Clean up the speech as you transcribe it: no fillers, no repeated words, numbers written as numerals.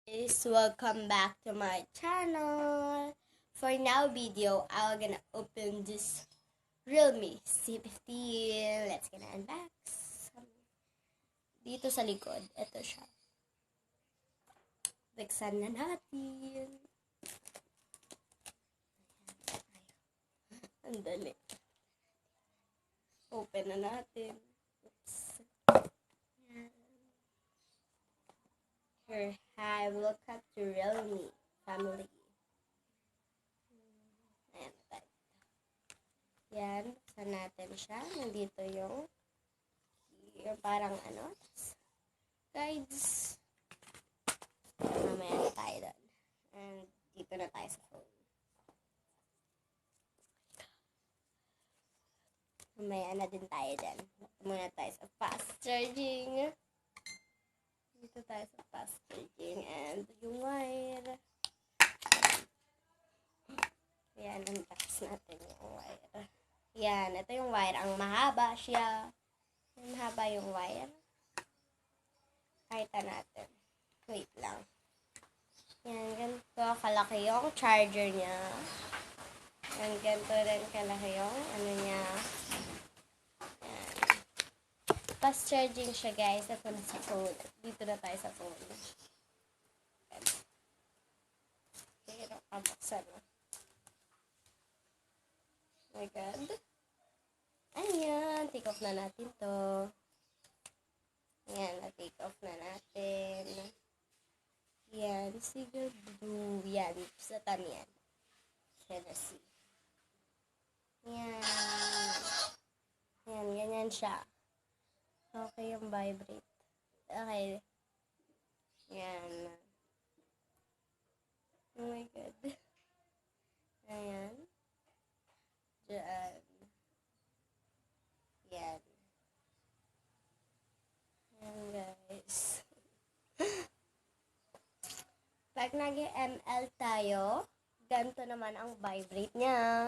Guys, welcome back to my channel. For now video, I'm gonna open this realme c15. Let's gonna unbox. Dito sa likod, ito siya. Buksan na natin. Ang dali. Open na natin. Oops. Here, hi, welcome to realme family. Ayan, tayo. Yan, buksan natin siya. Nandito yung parang guides. Mamaya na tayo doon. And dito na tayo sa phone. Mamaya na din tayo doon. Muna tayo sa fast charging. Dito tayo sa fast charging and yung wire. Yan, unbox natin yung wire. Yan, ito yung wire. Ang mahaba siya. Mahaba yung wire. Kahita natin. Wait lang. Yan, ganito kalaki yung charger niya. Yan, ganito rin kalaki yung niya. Yan. Fast charging siya, guys. Ito na sa phone. Dito na tayo sa phone. Yan. Pero kabuksan na. Oh my God. Ayan, take off na natin to. Ayan, na-take off na natin. Yan, siguro, yan, sa yan. Tennessee. Yan. Yan, ganyan siya. Okay yung vibrate. Okay. Yan. Oh my God. Ayan. Diyan. Yan. Yan, guys. Pag nag-ML tayo, ganito naman ang vibrate niya.